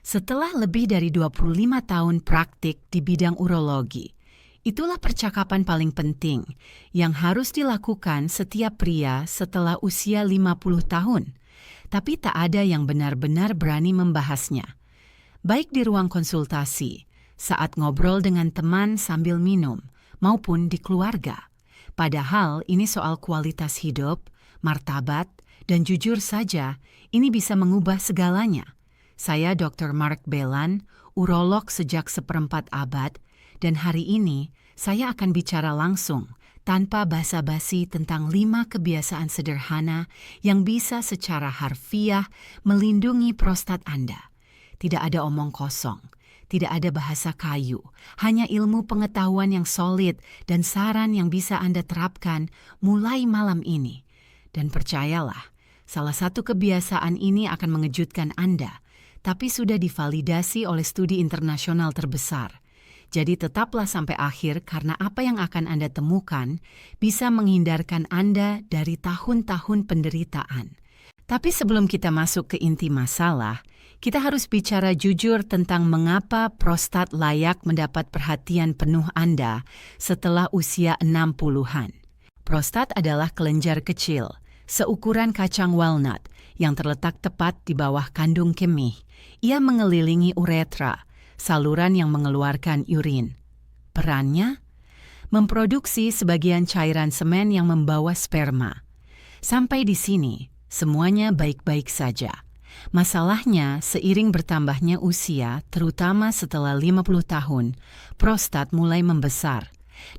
Setelah lebih dari 25 tahun praktik di bidang urologi, itulah percakapan paling penting yang harus dilakukan setiap pria setelah usia 50 tahun. Tapi tak ada yang benar-benar berani membahasnya. Baik di ruang konsultasi, saat ngobrol dengan teman sambil minum, maupun di keluarga. Padahal ini soal kualitas hidup, martabat, dan jujur saja, ini bisa mengubah segalanya. Saya Dr. Mark Belan, urolog sejak seperempat abad, dan hari ini saya akan bicara langsung, tanpa basa-basi tentang 5 kebiasaan sederhana yang bisa secara harfiah melindungi prostat Anda. Tidak ada omong kosong, tidak ada bahasa kayu, hanya ilmu pengetahuan yang solid dan saran yang bisa Anda terapkan mulai malam ini. Dan percayalah, salah satu kebiasaan ini akan mengejutkan Anda, tapi sudah divalidasi oleh studi internasional terbesar. Jadi tetaplah sampai akhir karena apa yang akan Anda temukan bisa menghindarkan Anda dari tahun-tahun penderitaan. Tapi sebelum kita masuk ke inti masalah, kita harus bicara jujur tentang mengapa prostat layak mendapat perhatian penuh Anda setelah usia 60-an. Prostat adalah kelenjar kecil, seukuran kacang walnut, yang terletak tepat di bawah kandung kemih. Ia mengelilingi uretra, saluran yang mengeluarkan urin. Perannya? Memproduksi sebagian cairan semen yang membawa sperma. Sampai di sini, semuanya baik-baik saja. Masalahnya, seiring bertambahnya usia, terutama setelah 50 tahun, prostat mulai membesar.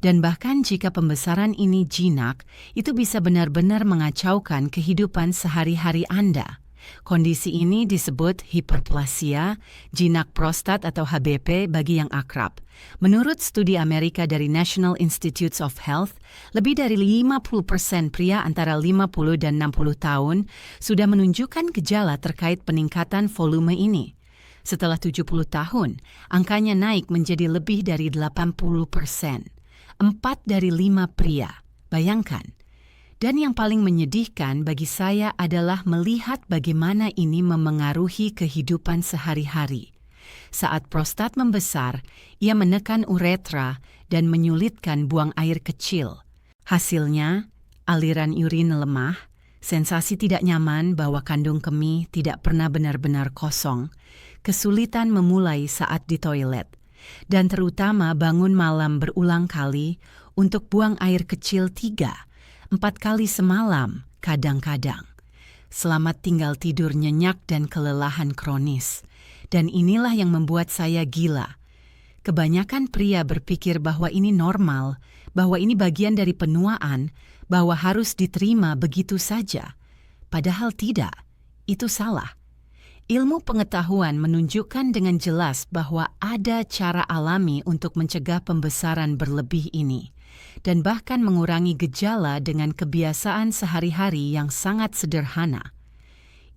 Dan bahkan jika pembesaran ini jinak, itu bisa benar-benar mengacaukan kehidupan sehari-hari Anda. Kondisi ini disebut hiperplasia, jinak prostat atau HBP bagi yang akrab. Menurut studi Amerika dari National Institutes of Health, lebih dari 50% pria antara 50 dan 60 tahun sudah menunjukkan gejala terkait peningkatan volume ini. Setelah 70 tahun, angkanya naik menjadi lebih dari 80%. 4 dari 5 pria. Bayangkan. Dan yang paling menyedihkan bagi saya adalah melihat bagaimana ini memengaruhi kehidupan sehari-hari. Saat prostat membesar, ia menekan uretra dan menyulitkan buang air kecil. Hasilnya, aliran urin lemah, sensasi tidak nyaman bahwa kandung kemih tidak pernah benar-benar kosong, kesulitan memulai saat di toilet, dan terutama bangun malam berulang kali untuk buang air kecil 3-4 kali semalam kadang-kadang. Selamat tinggal tidur nyenyak dan kelelahan kronis. Dan inilah yang membuat saya gila. Kebanyakan pria berpikir bahwa ini normal, bahwa ini bagian dari penuaan, bahwa harus diterima begitu saja. Padahal tidak, itu salah. Ilmu pengetahuan menunjukkan dengan jelas bahwa ada cara alami untuk mencegah pembesaran berlebih ini, dan bahkan mengurangi gejala dengan kebiasaan sehari-hari yang sangat sederhana.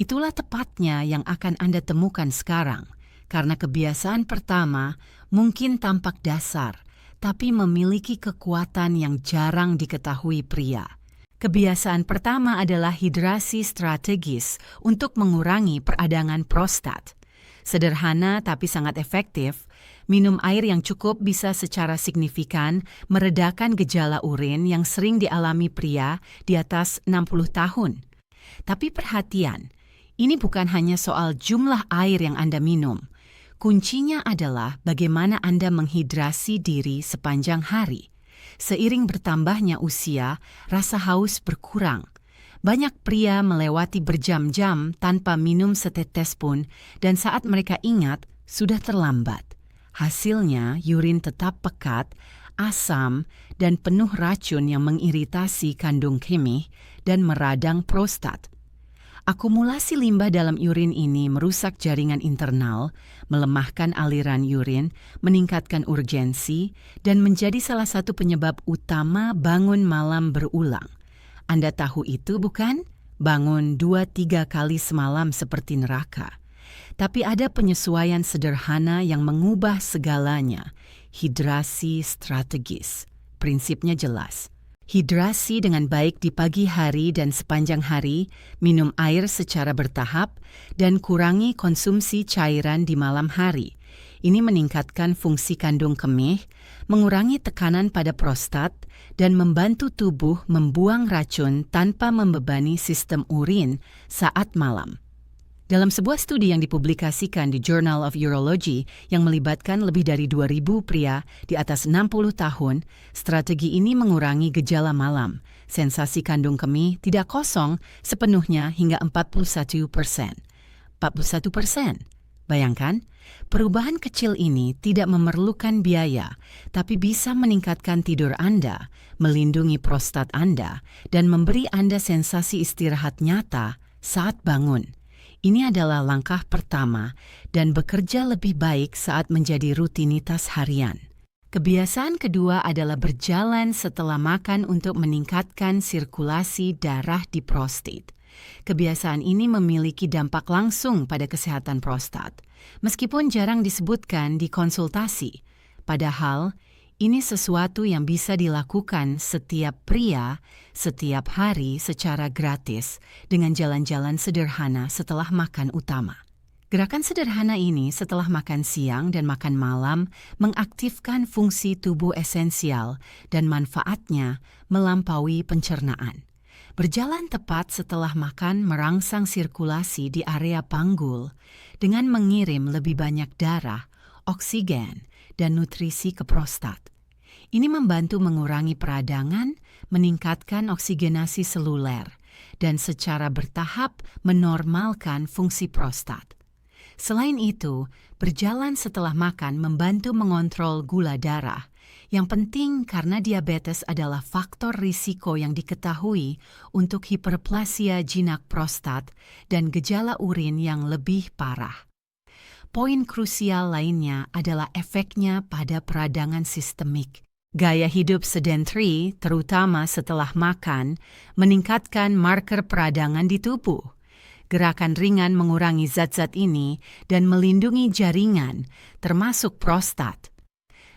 Itulah tepatnya yang akan Anda temukan sekarang, karena kebiasaan pertama mungkin tampak dasar, tapi memiliki kekuatan yang jarang diketahui pria. Kebiasaan pertama adalah hidrasi strategis untuk mengurangi peradangan prostat. Sederhana tapi sangat efektif, minum air yang cukup bisa secara signifikan meredakan gejala urin yang sering dialami pria di atas 60 tahun. Tapi perhatian, ini bukan hanya soal jumlah air yang Anda minum. Kuncinya adalah bagaimana Anda menghidrasi diri sepanjang hari. Seiring bertambahnya usia, rasa haus berkurang. Banyak pria melewati berjam-jam tanpa minum setetes pun, dan saat mereka ingat, sudah terlambat. Hasilnya, urin tetap pekat, asam, dan penuh racun yang mengiritasi kandung kemih dan meradang prostat. Akumulasi limbah dalam urin ini merusak jaringan internal, melemahkan aliran urin, meningkatkan urgensi, dan menjadi salah satu penyebab utama bangun malam berulang. Anda tahu itu bukan? Bangun 2-3 kali semalam seperti neraka. Tapi ada penyesuaian sederhana yang mengubah segalanya. Hidrasi strategis. Prinsipnya jelas. Hidrasi dengan baik di pagi hari dan sepanjang hari, minum air secara bertahap, dan kurangi konsumsi cairan di malam hari. Ini meningkatkan fungsi kandung kemih, mengurangi tekanan pada prostat, dan membantu tubuh membuang racun tanpa membebani sistem urin saat malam. Dalam sebuah studi yang dipublikasikan di Journal of Urology yang melibatkan lebih dari 2.000 pria di atas 60 tahun, strategi ini mengurangi gejala malam. Sensasi kandung kemih tidak kosong sepenuhnya hingga 41%. 41%. Bayangkan, perubahan kecil ini tidak memerlukan biaya, tapi bisa meningkatkan tidur Anda, melindungi prostat Anda, dan memberi Anda sensasi istirahat nyata saat bangun. Ini adalah langkah pertama dan bekerja lebih baik saat menjadi rutinitas harian. Kebiasaan kedua adalah berjalan setelah makan untuk meningkatkan sirkulasi darah di prostat. Kebiasaan ini memiliki dampak langsung pada kesehatan prostat, meskipun jarang disebutkan di konsultasi. Padahal, ini sesuatu yang bisa dilakukan setiap pria setiap hari secara gratis dengan jalan-jalan sederhana setelah makan utama. Gerakan sederhana ini setelah makan siang dan makan malam mengaktifkan fungsi tubuh esensial dan manfaatnya melampaui pencernaan. Berjalan tepat setelah makan merangsang sirkulasi di area panggul dengan mengirim lebih banyak darah, oksigen, dan nutrisi ke prostat. Ini membantu mengurangi peradangan, meningkatkan oksigenasi seluler, dan secara bertahap menormalkan fungsi prostat. Selain itu, berjalan setelah makan membantu mengontrol gula darah. Yang penting karena diabetes adalah faktor risiko yang diketahui untuk hiperplasia jinak prostat dan gejala urin yang lebih parah. Poin krusial lainnya adalah efeknya pada peradangan sistemik. Gaya hidup sedentary, terutama setelah makan, meningkatkan marker peradangan di tubuh. Gerakan ringan mengurangi zat-zat ini dan melindungi jaringan, termasuk prostat.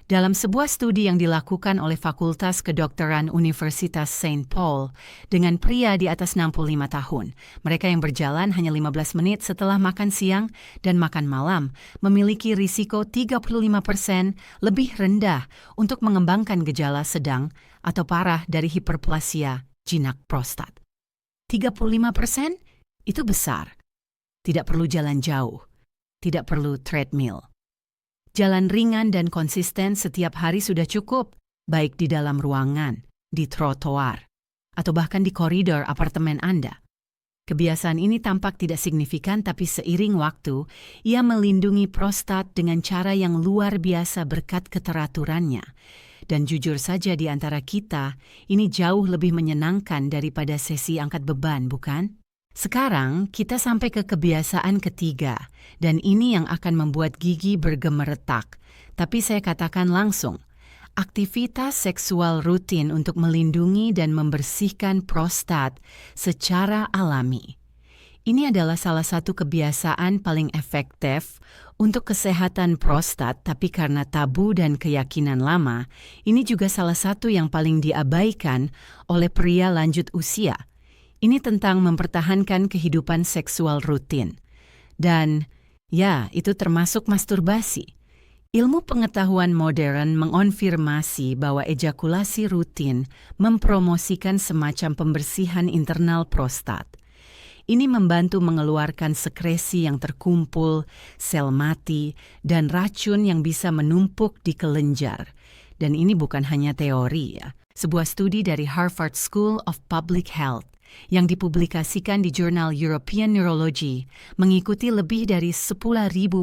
Dalam sebuah studi yang dilakukan oleh Fakultas Kedokteran Universitas St. Paul dengan pria di atas 65 tahun, mereka yang berjalan hanya 15 menit setelah makan siang dan makan malam memiliki risiko 35% lebih rendah untuk mengembangkan gejala sedang atau parah dari hiperplasia jinak prostat. 35% itu besar. Tidak perlu jalan jauh, tidak perlu treadmill. Jalan ringan dan konsisten setiap hari sudah cukup, baik di dalam ruangan, di trotoar, atau bahkan di koridor apartemen Anda. Kebiasaan ini tampak tidak signifikan, tapi seiring waktu, ia melindungi prostat dengan cara yang luar biasa berkat keteraturannya. Dan jujur saja di antara kita, ini jauh lebih menyenangkan daripada sesi angkat beban, bukan? Sekarang kita sampai ke kebiasaan ketiga, dan ini yang akan membuat gigi bergemeretak. Tapi saya katakan langsung, aktivitas seksual rutin untuk melindungi dan membersihkan prostat secara alami. Ini adalah salah satu kebiasaan paling efektif untuk kesehatan prostat, tapi karena tabu dan keyakinan lama, ini juga salah satu yang paling diabaikan oleh pria lanjut usia. Ini tentang mempertahankan kehidupan seksual rutin. Dan, ya, itu termasuk masturbasi. Ilmu pengetahuan modern mengonfirmasi bahwa ejakulasi rutin mempromosikan semacam pembersihan internal prostat. Ini membantu mengeluarkan sekresi yang terkumpul, sel mati, dan racun yang bisa menumpuk di kelenjar. Dan ini bukan hanya teori, ya. Sebuah studi dari Harvard School of Public Health yang dipublikasikan di Jurnal European Neurology mengikuti lebih dari 10.000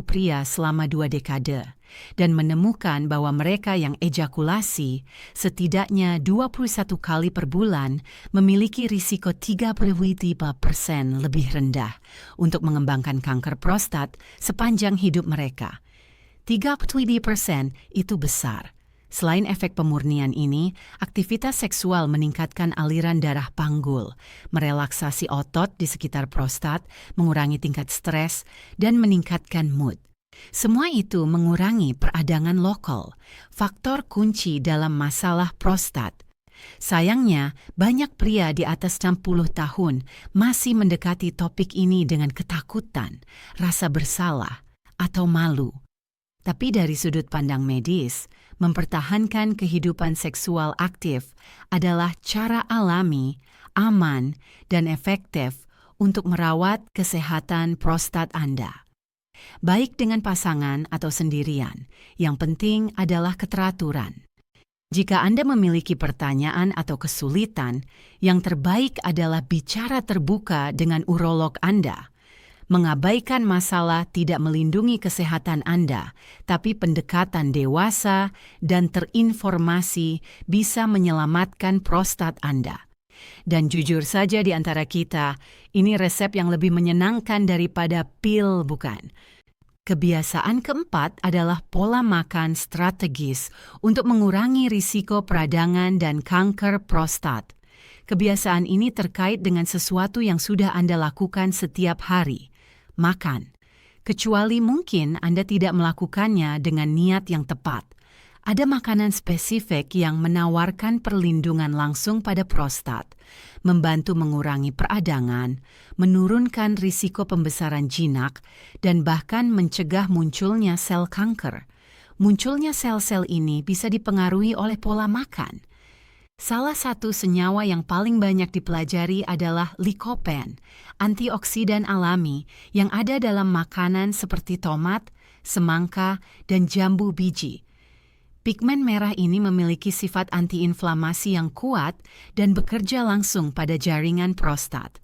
pria selama 2 dekade dan menemukan bahwa mereka yang ejakulasi setidaknya 21 kali per bulan memiliki risiko 35% lebih rendah untuk mengembangkan kanker prostat sepanjang hidup mereka. 35% itu besar. Selain efek pemurnian ini, aktivitas seksual meningkatkan aliran darah panggul, merelaksasi otot di sekitar prostat, mengurangi tingkat stres, dan meningkatkan mood. Semua itu mengurangi peradangan lokal, faktor kunci dalam masalah prostat. Sayangnya, banyak pria di atas 60 tahun masih mendekati topik ini dengan ketakutan, rasa bersalah, atau malu. Tapi dari sudut pandang medis, mempertahankan kehidupan seksual aktif adalah cara alami, aman, dan efektif untuk merawat kesehatan prostat Anda. Baik dengan pasangan atau sendirian, yang penting adalah keteraturan. Jika Anda memiliki pertanyaan atau kesulitan, yang terbaik adalah bicara terbuka dengan urolog Anda. Mengabaikan masalah tidak melindungi kesehatan Anda, tapi pendekatan dewasa dan terinformasi bisa menyelamatkan prostat Anda. Dan jujur saja di antara kita, ini resep yang lebih menyenangkan daripada pil, bukan? Kebiasaan keempat adalah pola makan strategis untuk mengurangi risiko peradangan dan kanker prostat. Kebiasaan ini terkait dengan sesuatu yang sudah Anda lakukan setiap hari, makan. Kecuali mungkin Anda tidak melakukannya dengan niat yang tepat. Ada makanan spesifik yang menawarkan perlindungan langsung pada prostat, membantu mengurangi peradangan, menurunkan risiko pembesaran jinak, dan bahkan mencegah munculnya sel kanker. Munculnya sel-sel ini bisa dipengaruhi oleh pola makan. Salah satu senyawa yang paling banyak dipelajari adalah lycopene, antioksidan alami yang ada dalam makanan seperti tomat, semangka, dan jambu biji. Pigmen merah ini memiliki sifat antiinflamasi yang kuat dan bekerja langsung pada jaringan prostat.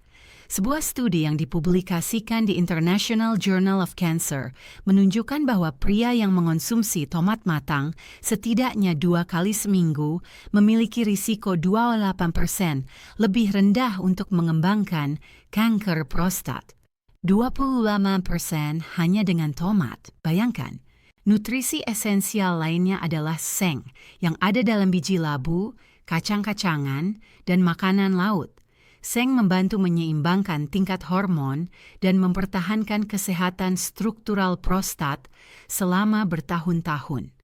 Sebuah studi yang dipublikasikan di International Journal of Cancer menunjukkan bahwa pria yang mengonsumsi tomat matang setidaknya 2 kali seminggu memiliki risiko 28% lebih rendah untuk mengembangkan kanker prostat. 25% hanya dengan tomat, bayangkan. Nutrisi esensial lainnya adalah seng yang ada dalam biji labu, kacang-kacangan, dan makanan laut. Seng membantu menyeimbangkan tingkat hormon dan mempertahankan kesehatan struktural prostat selama bertahun-tahun.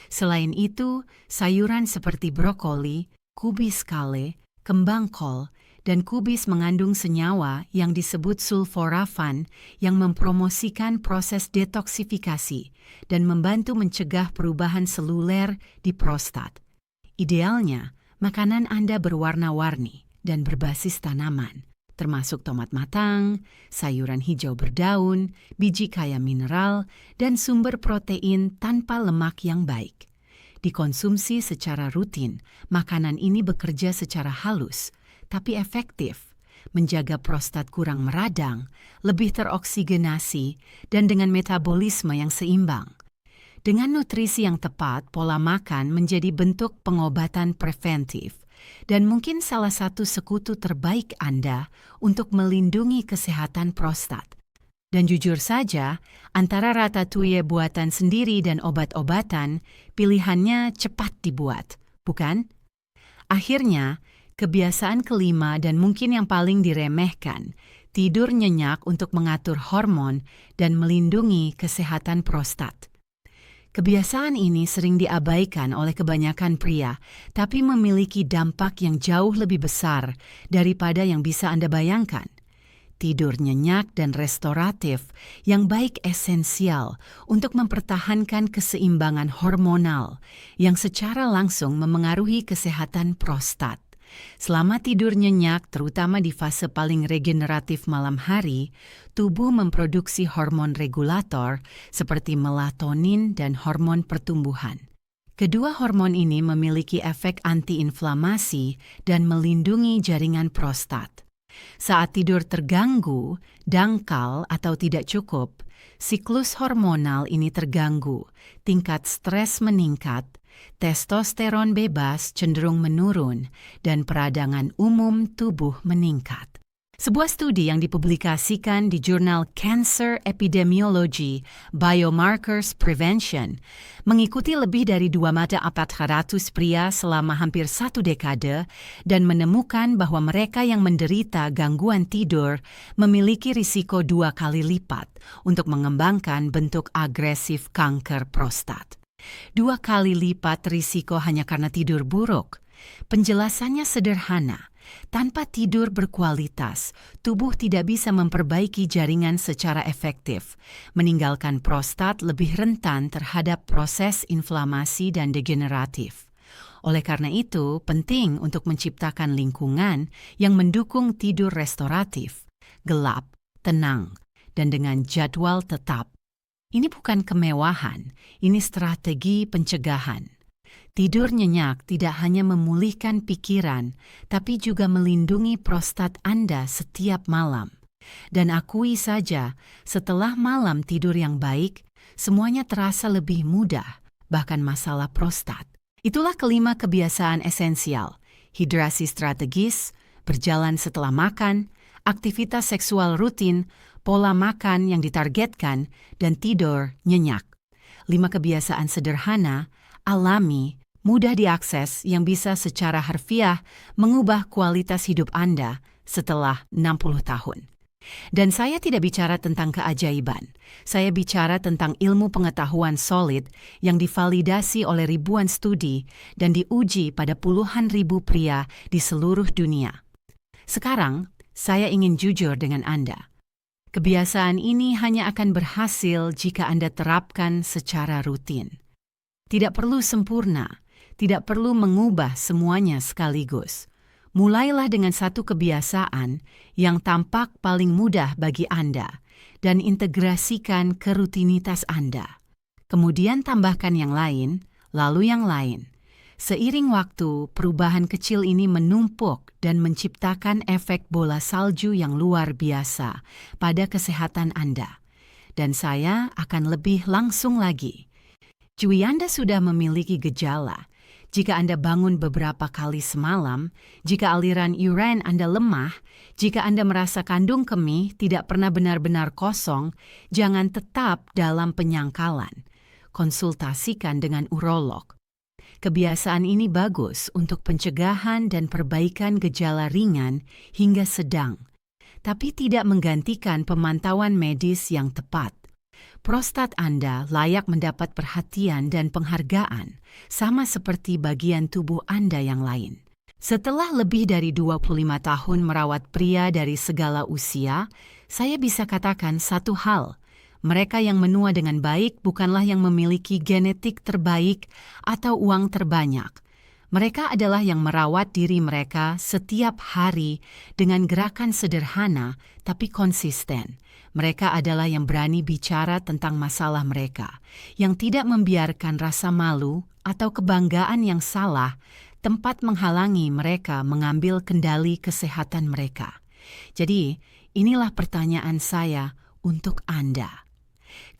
Selain itu, sayuran seperti brokoli, kubis kale, kembang kol, dan kubis mengandung senyawa yang disebut sulforafan yang mempromosikan proses detoksifikasi dan membantu mencegah perubahan seluler di prostat. Idealnya, makanan Anda berwarna-warni dan berbasis tanaman, termasuk tomat matang, sayuran hijau berdaun, biji kaya mineral, dan sumber protein tanpa lemak yang baik. Dikonsumsi secara rutin, makanan ini bekerja secara halus, tapi efektif, menjaga prostat kurang meradang, lebih teroksigenasi, dan dengan metabolisme yang seimbang. Dengan nutrisi yang tepat, pola makan menjadi bentuk pengobatan preventif, dan mungkin salah satu sekutu terbaik Anda untuk melindungi kesehatan prostat. Dan jujur saja, antara ratatouille buatan sendiri dan obat-obatan, pilihannya cepat dibuat, bukan? Akhirnya, kebiasaan kelima dan mungkin yang paling diremehkan, tidur nyenyak untuk mengatur hormon dan melindungi kesehatan prostat. Kebiasaan ini sering diabaikan oleh kebanyakan pria, tapi memiliki dampak yang jauh lebih besar daripada yang bisa Anda bayangkan. Tidur nyenyak dan restoratif yang baik esensial untuk mempertahankan keseimbangan hormonal yang secara langsung memengaruhi kesehatan prostat. Selama tidur nyenyak, terutama di fase paling regeneratif malam hari, tubuh memproduksi hormon regulator seperti melatonin dan hormon pertumbuhan. Kedua hormon ini memiliki efek antiinflamasi dan melindungi jaringan prostat. Saat tidur terganggu, dangkal, atau tidak cukup, siklus hormonal ini terganggu, tingkat stres meningkat, testosteron bebas cenderung menurun, dan peradangan umum tubuh meningkat. Sebuah studi yang dipublikasikan di jurnal Cancer Epidemiology Biomarkers Prevention mengikuti lebih dari 2.400 pria selama hampir 1 dekade dan menemukan bahwa mereka yang menderita gangguan tidur memiliki risiko 2 kali lipat untuk mengembangkan bentuk agresif kanker prostat. 2 kali lipat risiko hanya karena tidur buruk. Penjelasannya sederhana. Tanpa tidur berkualitas, tubuh tidak bisa memperbaiki jaringan secara efektif, meninggalkan prostat lebih rentan terhadap proses inflamasi dan degeneratif. Oleh karena itu, penting untuk menciptakan lingkungan yang mendukung tidur restoratif, gelap, tenang, dan dengan jadwal tetap. Ini bukan kemewahan, ini strategi pencegahan. Tidur nyenyak tidak hanya memulihkan pikiran, tapi juga melindungi prostat Anda setiap malam. Dan akui saja, setelah malam tidur yang baik, semuanya terasa lebih mudah, bahkan masalah prostat. Itulah kelima kebiasaan esensial: hidrasi strategis, berjalan setelah makan, aktivitas seksual rutin, pola makan yang ditargetkan, dan tidur nyenyak. 5 kebiasaan sederhana, alami, mudah diakses yang bisa secara harfiah mengubah kualitas hidup Anda setelah 60 tahun. Dan saya tidak bicara tentang keajaiban. Saya bicara tentang ilmu pengetahuan solid yang divalidasi oleh ribuan studi dan diuji pada puluhan ribu pria di seluruh dunia. Sekarang, saya ingin jujur dengan Anda. Kebiasaan ini hanya akan berhasil jika Anda terapkan secara rutin. Tidak perlu sempurna. Tidak perlu mengubah semuanya sekaligus. Mulailah dengan satu kebiasaan yang tampak paling mudah bagi Anda dan integrasikan ke rutinitas Anda. Kemudian tambahkan yang lain, lalu yang lain. Seiring waktu, perubahan kecil ini menumpuk dan menciptakan efek bola salju yang luar biasa pada kesehatan Anda. Dan saya akan lebih langsung lagi. Jika Anda sudah memiliki gejala, jika Anda bangun beberapa kali semalam, jika aliran urin Anda lemah, jika Anda merasa kandung kemih tidak pernah benar-benar kosong, jangan tetap dalam penyangkalan. Konsultasikan dengan urolog. Kebiasaan ini bagus untuk pencegahan dan perbaikan gejala ringan hingga sedang, tapi tidak menggantikan pemantauan medis yang tepat. Prostat Anda layak mendapat perhatian dan penghargaan, sama seperti bagian tubuh Anda yang lain. Setelah lebih dari 25 tahun merawat pria dari segala usia, saya bisa katakan satu hal. Mereka yang menua dengan baik bukanlah yang memiliki genetik terbaik atau uang terbanyak. Mereka adalah yang merawat diri mereka setiap hari dengan gerakan sederhana tapi konsisten. Mereka adalah yang berani bicara tentang masalah mereka, yang tidak membiarkan rasa malu atau kebanggaan yang salah tempat menghalangi mereka mengambil kendali kesehatan mereka. Jadi, inilah pertanyaan saya untuk Anda.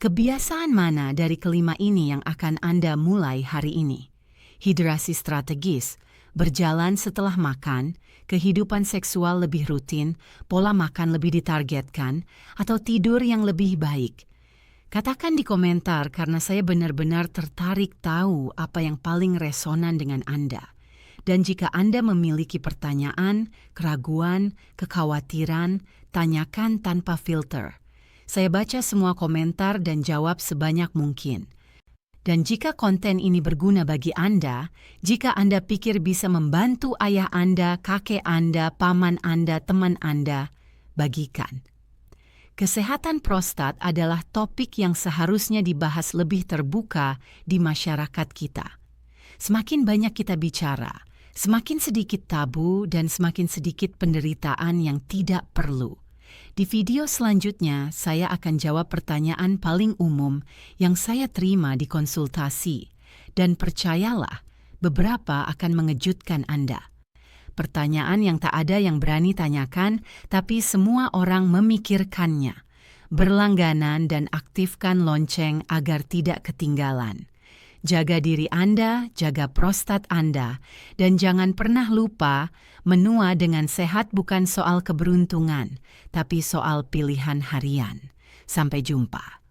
Kebiasaan mana dari kelima ini yang akan Anda mulai hari ini? Hidrasi strategis, berjalan setelah makan, kehidupan seksual lebih rutin, pola makan lebih ditargetkan, atau tidur yang lebih baik? Katakan di komentar karena saya benar-benar tertarik tahu apa yang paling resonan dengan Anda. Dan jika Anda memiliki pertanyaan, keraguan, kekhawatiran, tanyakan tanpa filter. Saya baca semua komentar dan jawab sebanyak mungkin. Dan jika konten ini berguna bagi Anda, jika Anda pikir bisa membantu ayah Anda, kakek Anda, paman Anda, teman Anda, bagikan. Kesehatan prostat adalah topik yang seharusnya dibahas lebih terbuka di masyarakat kita. Semakin banyak kita bicara, semakin sedikit tabu dan semakin sedikit penderitaan yang tidak perlu. Di video selanjutnya, saya akan jawab pertanyaan paling umum yang saya terima di konsultasi. Dan percayalah, beberapa akan mengejutkan Anda. Pertanyaan yang tak ada yang berani tanyakan, tapi semua orang memikirkannya. Berlangganan dan aktifkan lonceng agar tidak ketinggalan. Jaga diri Anda, jaga prostat Anda, dan jangan pernah lupa, menua dengan sehat bukan soal keberuntungan, tapi soal pilihan harian. Sampai jumpa.